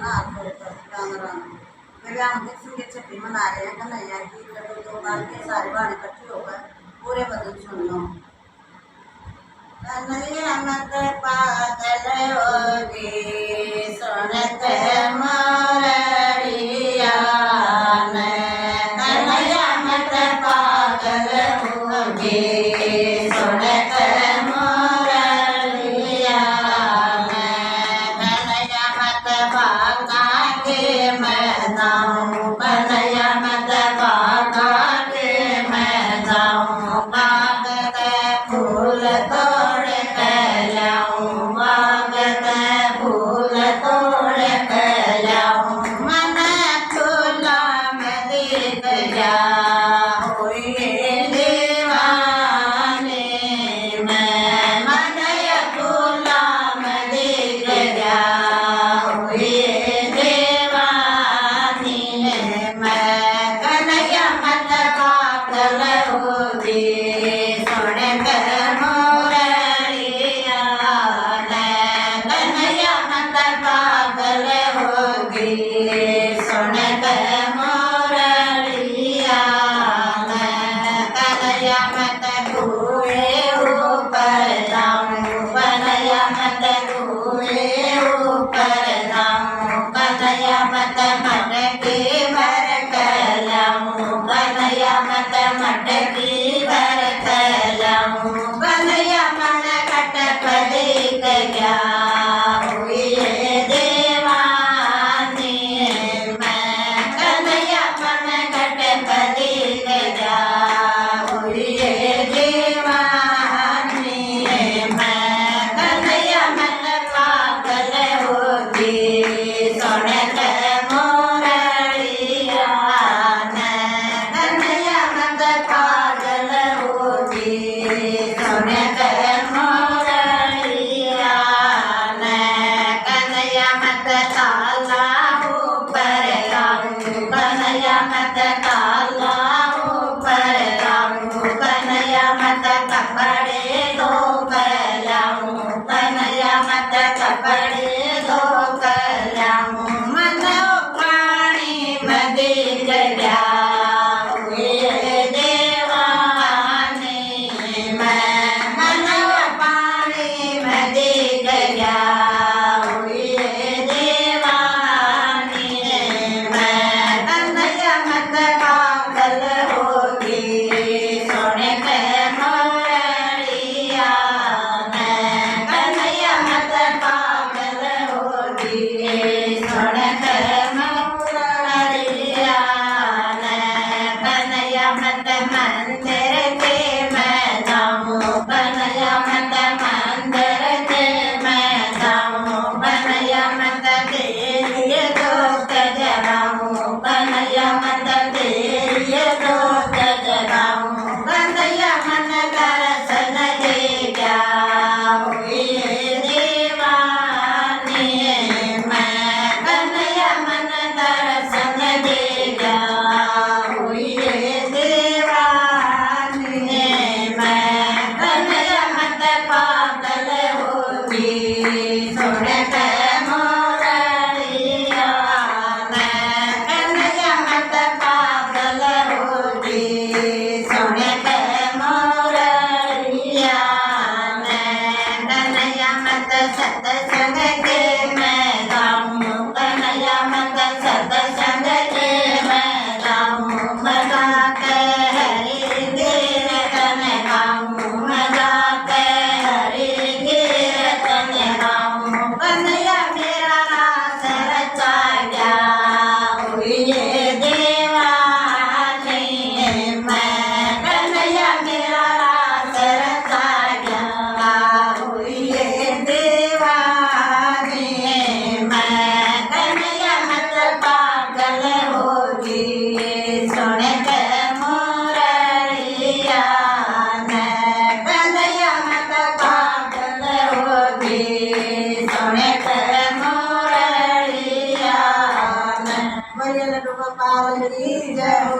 ना थोड़े रंग रंग मेरे आम देखेंगे छठी मना रहे हैं कन्हैया की लड्डू दो बाल के सारे बाहर इकट्ठे होकर पूरे बदल सुन लो। कन्हैया मत पागल होगी सुनत मोरड़िया कन्हैया मत पागल होगी सुनत मोरड़िया कन्हैया मत भागा के मैं जाऊँ कन्हैया मत भागा के मैं जाऊँ बाग के फूल तोड़ के लाऊँ बाग के फूल तोड़ के लाऊँ मन फूला में दिख जा हुई दीवानी मैं मन फूला में दिख जा हुई दीवानी मैं कन्हैया मत पागल होगी सुन कर मोरड़िया कन्हैया मत पागल होगी सुन कर मोरड़िया कन्हैया मत धुए ऊपर जाऊँ कन्हैया मत धुए ऊपर जाऊँ कन्हैया मत मटकी भर कर लाऊँ कन्हैया मत मटकी भर कर लाऊँ कन्हैया मन कट पदिक क्या हुई दीवानी मैं कन्हैया मन कट पदिक क्या हुई दीवानी मैं कन्हैया मन पागल होगी सुन कर मोरड़िया कन्हैया मत पागल होगी सुन कर मोरड़िया कन्हैया मत ताला ऊपर लाऊँ कन्हैया मत ताला ऊपर लाऊँ कन्हैया मत कपड़े धो कर लाऊँ कन्हैया मत कपड़े धो कर लाऊँ मन पानी में दिख जा हुए दीवानी मैं मन पानी में दिख जा हुए दीवानी मैं कन्हैया मत पागल होगी सुन कर मोरड़िया कन्हैया मत पागल होगी सुन कर मोरड़िया कन्हैया मत मंदिर के मैं जाऊँ कन्हैया मत मंदिर के मैं जाऊँ कन्हैया मत तेरी दोस्त जगाऊँ कन्हैया मत तेरी दोस्त जगाऊँ कन्हैया मन दर्शन दे क्या हुई दीवानी मैं कन्हैया मन दर्शन दे क्या हुई दीवानी मैं कन्हैया मत पागल होगी सुन कर मोरड़िया कन्हैया मत पागल होगी सुन कर मोरड़िया कन्हैया मत सत्संग के मैं जाऊँ कन्हैया मत सत्संग के मैं जाऊँ मजा के हरि कीर्तन गाऊँ मजा के हरि कीर्तन गाऊँ कन्हैया मेरा रास रचा गया हुई दीवानी मैं कन्हैया मेरा रास रचा गया हुई दीवानी मैं कन्हैया मत पागल होगी सुन कर मोरड़िया कन्हैया मत पागल होगी सुन कर मोरड़िया बोलिए लड्डू गोपाल की जय हो।